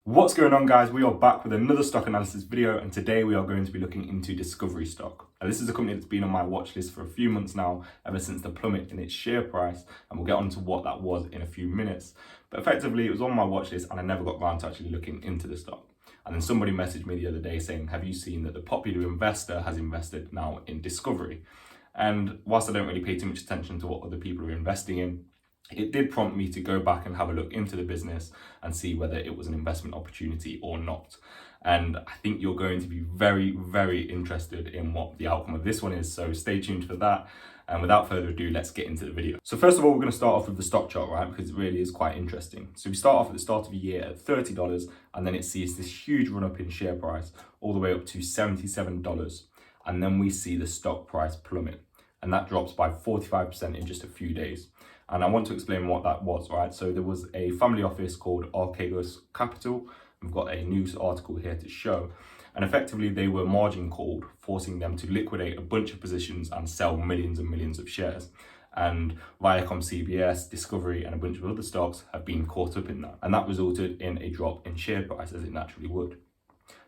What's going on, guys? We are back with another stock analysis video, and today we are going to be looking into Discovery stock. Now, this is a company that's been on my watch list for a few months now, ever since the plummet in its share price, and we'll get on to what that was in a few minutes. But effectively, it was on my watch list and I never got around to actually looking into the stock. And then somebody messaged me the other day saying, have you seen that the popular investor has invested now in Discovery? And whilst I don't really pay too much attention to what other people are investing in, it did prompt me to go back and have a look into the business and see whether it was an investment opportunity or not. And I think you're going to be very, very interested in what the outcome of this one is. So stay tuned for that. And without further ado, let's get into the video. So first of all, we're going to start off with the stock chart, right? Because it really is quite interesting. So we start off at the start of the year at $30, and then it sees this huge run up in share price all the way up to $77. And then we see the stock price plummet, and that drops by 45% in just a few days. And I want to explain what that was, right? So there was a family office called Archegos Capital. We've got a news article here to show. And effectively, they were margin called, forcing them to liquidate a bunch of positions and sell millions and millions of shares. And Viacom, CBS, Discovery, and a bunch of other stocks have been caught up in that. And that resulted in a drop in share price, as it naturally would.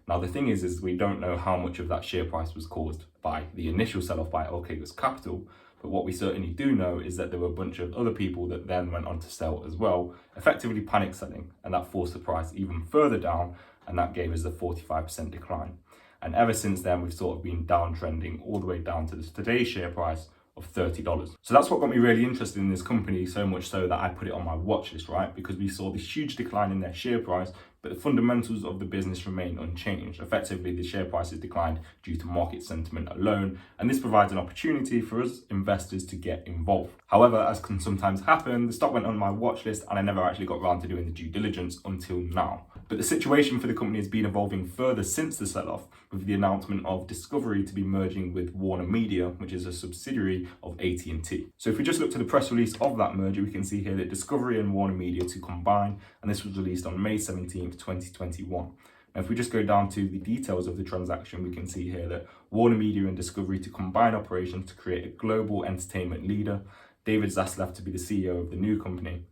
Now, the thing is we don't know how much of that share price was caused by the initial sell-off by Archegos Capital. But what we certainly do know is that there were a bunch of other people that then went on to sell as well, effectively panic selling, and that forced the price even further down, and that gave us a 45% decline. And ever since then, we've sort of been downtrending all the way down to today's share price of $30. So that's what got me really interested in this company, so much so that I put it on my watch list, right? Because we saw this huge decline in their share price, but the fundamentals of the business remain unchanged. Effectively, the share price has declined due to market sentiment alone, and this provides an opportunity for us investors to get involved. However, as can sometimes happen, the stock went on my watch list and I never actually got around to doing the due diligence until now. But the situation for the company has been evolving further since the sell-off, with the announcement of Discovery to be merging with WarnerMedia, which is a subsidiary of AT&T. So if we just look to the press release of that merger, we can see here that Discovery and WarnerMedia to combine, and this was released on May 17th, 2021. Now, if we just go down to the details of the transaction, we can see here that WarnerMedia and Discovery to combine operations to create a global entertainment leader. David Zaslav to be the CEO of the new company.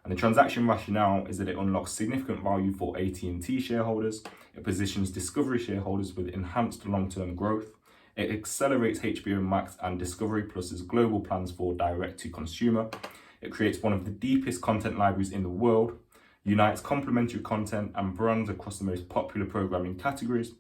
And the transaction rationale is that it unlocks significant value for AT&T shareholders. It positions Discovery shareholders with enhanced long-term growth. It accelerates HBO Max and Discovery Plus's global plans for direct-to-consumer. It creates one of the deepest content libraries in the world, unites complementary content and brands across the most popular programming categories,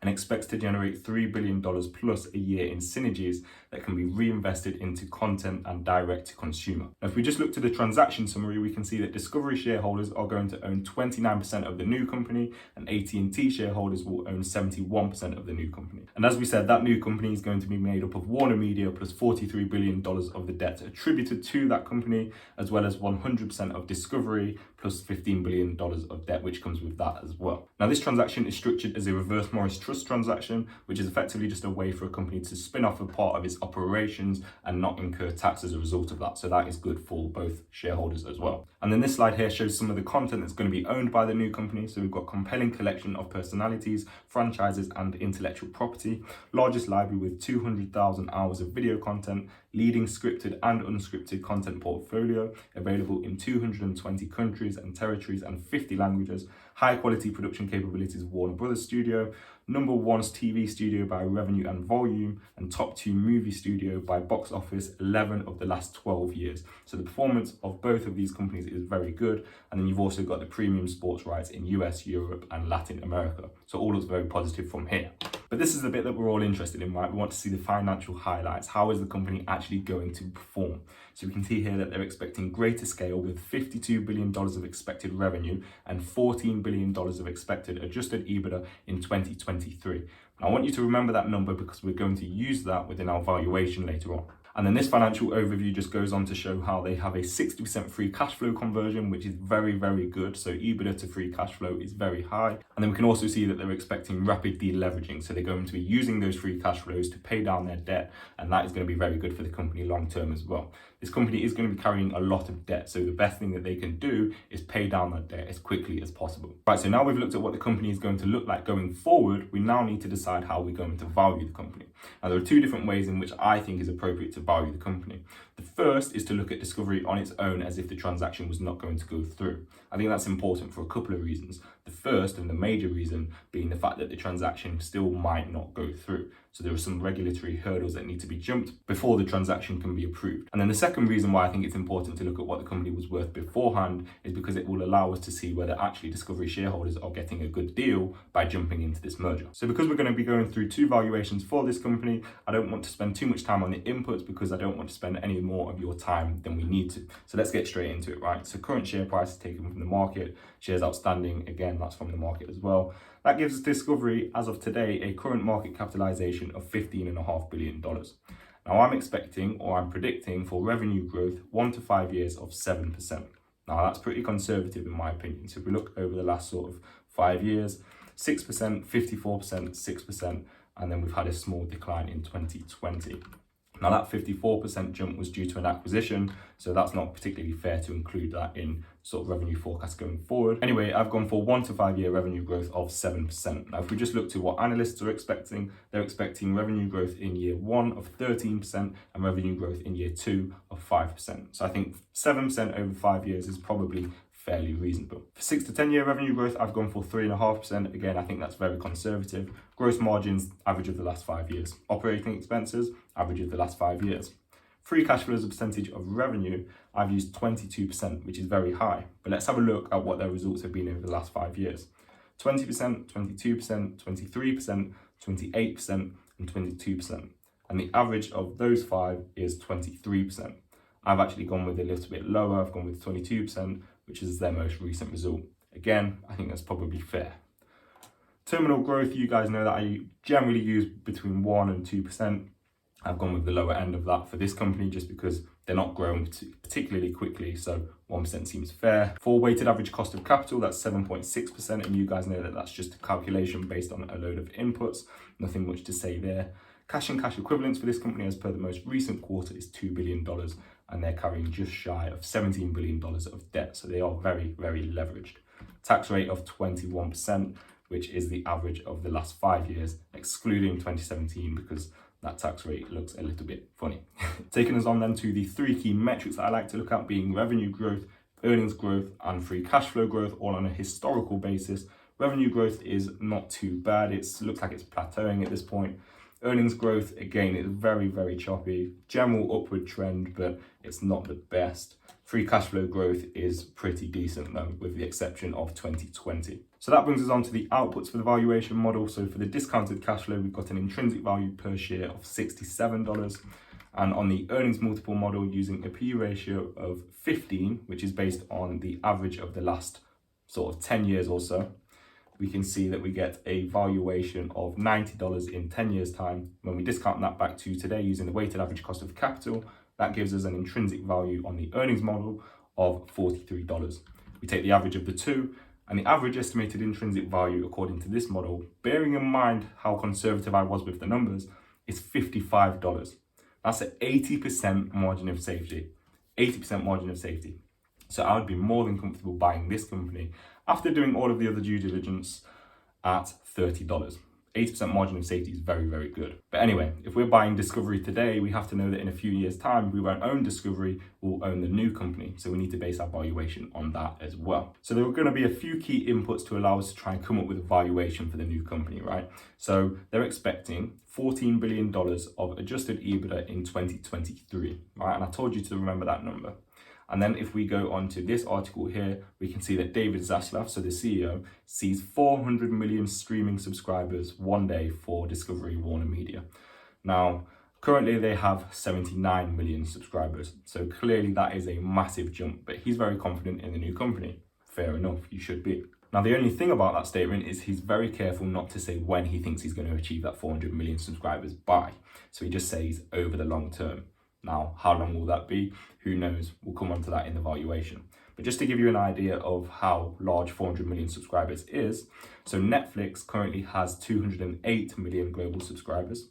and expects to generate $3 billion plus a year in synergies that can be reinvested into content and direct to consumer. Now, if we just look to the transaction summary, we can see that Discovery shareholders are going to own 29% of the new company, and AT&T shareholders will own 71% of the new company. And as we said, that new company is going to be made up of WarnerMedia plus $43 billion of the debt attributed to that company, as well as 100% of Discovery plus $15 billion of debt, which comes with that as well. Now, this transaction is structured as a reverse Morris Trust transaction, which is effectively just a way for a company to spin off a part of its operations and not incur tax as a result of that. So that is good for both shareholders as well. And then this slide here shows some of the content that's going to be owned by the new company. So we've got compelling collection of personalities, franchises, and intellectual property, largest library with 200,000 hours of video content, leading scripted and unscripted content portfolio available in 220 countries and territories and 50 languages, high quality production capabilities of WarnerBros Studio, number one TV studio by revenue and volume, and top 2 movie studio by box office 11 of the last 12 years. So the performance of both of these companies is very good. And then you've also got the premium sports rights in US, Europe, and Latin America. So all looks very positive from here. But this is the bit that we're all interested in, right? We want to see the financial highlights. How is the company actually going to perform? So we can see here that they're expecting greater scale with $52 billion of expected revenue and $14 billion of expected adjusted EBITDA in 2023. I want you to remember that number because we're going to use that within our valuation later on. And then this financial overview just goes on to show how they have a 60% free cash flow conversion, which is very, very good. So EBITDA to free cash flow is very high. And then we can also see that they're expecting rapid deleveraging. So they're going to be using those free cash flows to pay down their debt. And that is going to be very good for the company long term as well. This company is going to be carrying a lot of debt. So the best thing that they can do is pay down that debt as quickly as possible. Right, so now we've looked at what the company is going to look like going forward. We now need to decide how we're going to value the company. Now, there are 2 different ways in which I think is appropriate to value the company. The first is to look at Discovery on its own as if the transaction was not going to go through. I think that's important for a couple of reasons. The first and the major reason being the fact that the transaction still might not go through. So there are some regulatory hurdles that need to be jumped before the transaction can be approved. And then the second reason why I think it's important to look at what the company was worth beforehand is because it will allow us to see whether actually Discovery shareholders are getting a good deal by jumping into this merger. So because we're going to be going through two valuations for this company, I don't want to spend too much time on the inputs because I don't want to spend any more of your time than we need to. So let's get straight into it, right? So current share price is taken from the market, shares outstanding, again, that's from the market as well. That gives us Discovery, as of today, a current market capitalization of $15.5 billion. Now I'm expecting, or I'm predicting, for revenue growth 1 to 5 years of 7%. Now that's pretty conservative in my opinion. So if we look over the last sort of 5 years, 6%, 54%, 6%, and then we've had a small decline in 2020. Now that 54% jump was due to an acquisition, so that's not particularly fair to include that in sort of revenue forecast going forward. Anyway, I've gone for 1 to 5 year revenue growth of 7%. Now, if we just look to what analysts are expecting, they're expecting revenue growth in year 1 of 13% and revenue growth in year 2 of 5%. So I think 7% over 5 years is probably fairly reasonable. For 6 to 10 year revenue growth, I've gone for 3.5%. Again, I think that's very conservative. Gross margins, average of the last 5 years. Operating expenses, average of the last 5 years. Free cash flow as a percentage of revenue, I've used 22%, which is very high. But let's have a look at what their results have been over the last 5 years. 20%, 22%, 23%, 28%, and 22%. And the average of those 5 is 23%. I've actually gone with a little bit lower. I've gone with 22%, which is their most recent result. Again, I think that's probably fair. Terminal growth, you guys know that I generally use between 1 and 2%. I've gone with the lower end of that for this company just because they're not growing particularly quickly, so 1% seems fair. For weighted average cost of capital, that's 7.6%, and you guys know that that's just a calculation based on a load of inputs. Nothing much to say there. Cash and cash equivalents for this company as per the most recent quarter is $2 billion, and they're carrying just shy of $17 billion of debt, so they are very, very leveraged. Tax rate of 21%, which is the average of the last 5 years, excluding 2017, because that tax rate looks a little bit funny. Taking us on then to the 3 key metrics that I like to look at, being revenue growth, earnings growth, and free cash flow growth, all on a historical basis. Revenue growth is not too bad. It looks like it's plateauing at this point. Earnings growth, again, is very, very choppy. General upward trend, but it's not the best. Free cash flow growth is pretty decent though, with the exception of 2020. So that brings us on to the outputs for the valuation model. So for the discounted cash flow, we've got an intrinsic value per share of $67. And on the earnings multiple model, using a P ratio of 15, which is based on the average of the last sort of 10 years or so, we can see that we get a valuation of $90 in 10 years time. When we discount that back to today using the weighted average cost of capital, that gives us an intrinsic value on the earnings model of $43. We take the average of the two, and the average estimated intrinsic value according to this model, bearing in mind how conservative I was with the numbers, is $55. That's an 80% margin of safety. 80% margin of safety. So I would be more than comfortable buying this company after doing all of the other due diligence at $30. 80% margin of safety is very, very good. But anyway, if we're buying Discovery today, we have to know that in a few years' time, we won't own Discovery, we'll own the new company. So we need to base our valuation on that as well. So there are going to be a few key inputs to allow us to try and come up with a valuation for the new company, right? So they're expecting $14 billion of adjusted EBITDA in 2023, right? And I told you to remember that number. And then if we go on to this article here, we can see that David Zaslav, so the CEO, sees 400 million streaming subscribers one day for Discovery WarnerMedia. Now, currently they have 79 million subscribers. So clearly that is a massive jump, but he's very confident in the new company. Fair enough, you should be. Now, the only thing about that statement is he's very careful not to say when he thinks he's going to achieve that 400 million subscribers by. So he just says over the long term. Now, how long will that be? Who knows? We'll come on to that in the valuation. But just to give you an idea of how large 400 million subscribers is, so Netflix currently has 208 million global subscribers.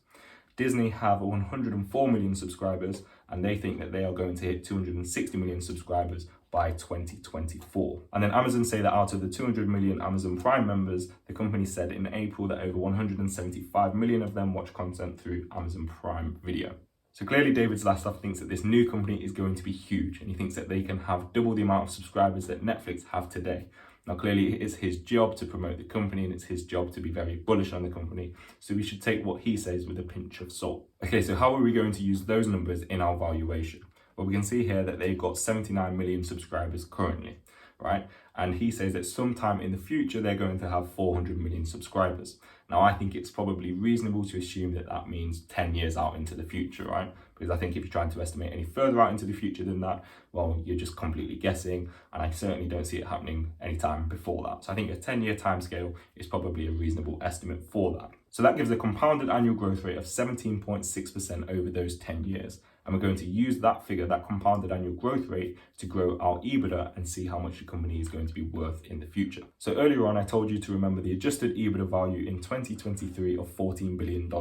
Disney have 104 million subscribers, and they think that they are going to hit 260 million subscribers by 2024. And then Amazon say that out of the 200 million Amazon Prime members, the company said in April that over 175 million of them watch content through Amazon Prime Video. So clearly David Zaslav thinks that this new company is going to be huge, and he thinks that they can have double the amount of subscribers that Netflix have today. Now, clearly it's his job to promote the company and it's his job to be very bullish on the company. So we should take what he says with a pinch of salt. Okay, so how are we going to use those numbers in our valuation? Well, we can see here that they've got 79 million subscribers currently, right? And he says that sometime in the future, they're going to have 400 million subscribers. Now, I think it's probably reasonable to assume that that means 10 years out into the future, right? Because I think if you're trying to estimate any further out into the future than that, well, you're just completely guessing. And I certainly don't see it happening anytime before that. So I think a 10-year timescale is probably a reasonable estimate for that. So that gives a compounded annual growth rate of 17.6% over those 10 years. And we're going to use that figure, that compounded annual growth rate, to grow our EBITDA and see how much the company is going to be worth in the future. So earlier on, I told you to remember the adjusted EBITDA value in 2023 of $14 billion.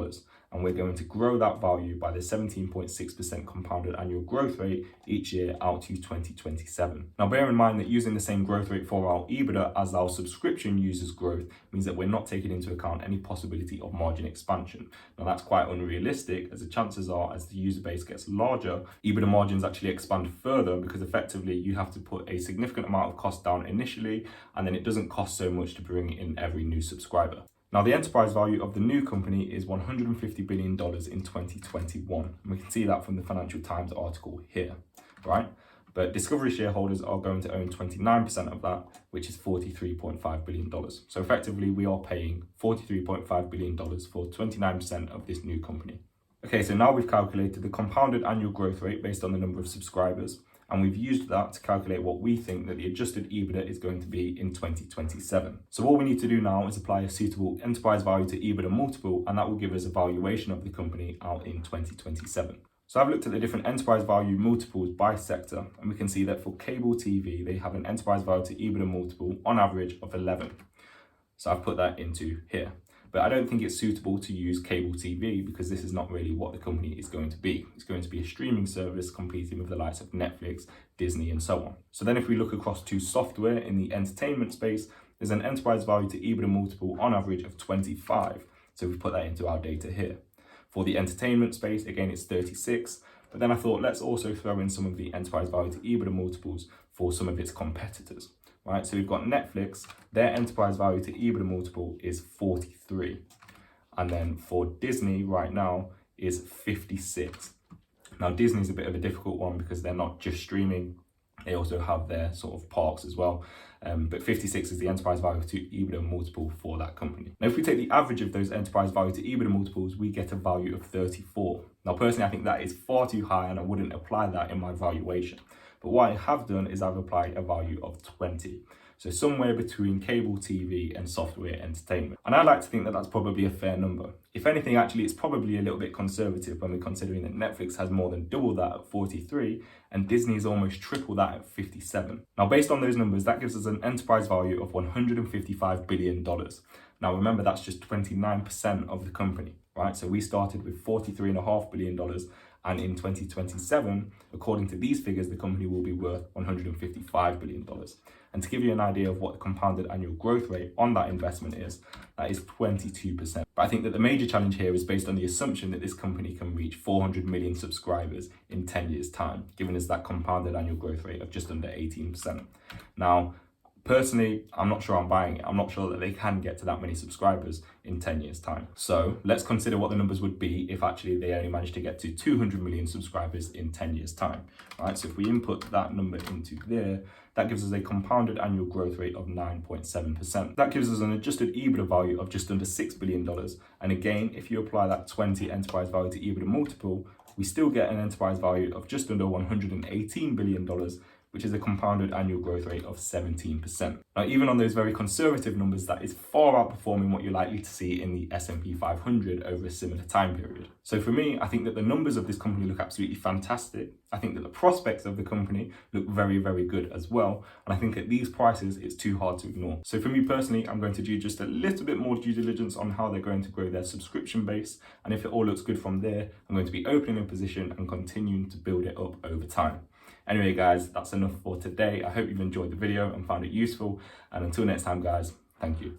And we're going to grow that value by the 17.6% compounded annual growth rate each year out to 2027. Now, bear in mind that using the same growth rate for our EBITDA as our subscription users' growth means that we're not taking into account any possibility of margin expansion. Now, that's quite unrealistic, as the chances are, as the user base gets larger, EBITDA margins actually expand further because effectively you have to put a significant amount of cost down initially, and then it doesn't cost so much to bring in every new subscriber. Now, the enterprise value of the new company is $150 billion in 2021. And we can see that from the Financial Times article here, right? But Discovery shareholders are going to own 29% of that, which is $43.5 billion. So effectively, we are paying $43.5 billion for 29% of this new company. Okay, so now we've calculated the compounded annual growth rate based on the number of subscribers. And we've used that to calculate what we think that the adjusted EBITDA is going to be in 2027. So all we need to do now is apply a suitable enterprise value to EBITDA multiple, and that will give us a valuation of the company out in 2027. So I've looked at the different enterprise value multiples by sector, and we can see that for cable TV, they have an enterprise value to EBITDA multiple on average of 11. So I've put that into here. But I don't think it's suitable to use cable TV because this is not really what the company is going to be. It's going to be a streaming service competing with the likes of Netflix, Disney, and so on. So then if we look across to software in the entertainment space, there's an enterprise value to EBITDA multiple on average of 25. So we've put that into our data here. For the entertainment space, again, it's 36. But then I thought, let's also throw in some of the enterprise value to EBITDA multiples for some of its competitors. Right, so we've got Netflix, their enterprise value to EBITDA multiple is 43. And then for Disney right now is 56. Now Disney's a bit of a difficult one because they're not just streaming, they also have their sort of parks as well. But 56 is the enterprise value to EBITDA multiple for that company. Now, if we take the average of those enterprise value to EBITDA multiples, we get a value of 34. Now, personally, I think that is far too high and I wouldn't apply that in my valuation. But what I have done is I've applied a value of 20. So somewhere between cable TV and software entertainment. And I like to think that that's probably a fair number. If anything, actually, it's probably a little bit conservative when we're considering that Netflix has more than double that at 43 and Disney is almost triple that at 57. Now, based on those numbers, that gives us an enterprise value of $155 billion. Now, remember, that's just 29% of the company, right? So we started with $43.5 billion. And in 2027, according to these figures, the company will be worth $155 billion. And to give you an idea of what the compounded annual growth rate on that investment is, that is 22%. But I think that the major challenge here is based on the assumption that this company can reach 400 million subscribers in 10 years' time, giving us that compounded annual growth rate of just under 18%. Now, personally, I'm not sure I'm buying it. I'm not sure that they can get to that many subscribers in 10 years' time. So let's consider what the numbers would be if actually they only managed to get to 200 million subscribers in 10 years' time. All right, so if we input that number into there, that gives us a compounded annual growth rate of 9.7%. That gives us an adjusted EBITDA value of just under $6 billion. And again, if you apply that 20 enterprise value to EBITDA multiple, we still get an enterprise value of just under $118 billion, which is a compounded annual growth rate of 17%. Now, even on those very conservative numbers, that is far outperforming what you're likely to see in the S&P 500 over a similar time period. So for me, I think that the numbers of this company look absolutely fantastic. I think that the prospects of the company look very, very good as well. And I think at these prices, it's too hard to ignore. So for me personally, I'm going to do just a little bit more due diligence on how they're going to grow their subscription base. And if it all looks good from there, I'm going to be opening a position and continuing to build it up over time. Anyway, guys, that's enough for today. I hope you've enjoyed the video and found it useful. And until next time, guys, thank you.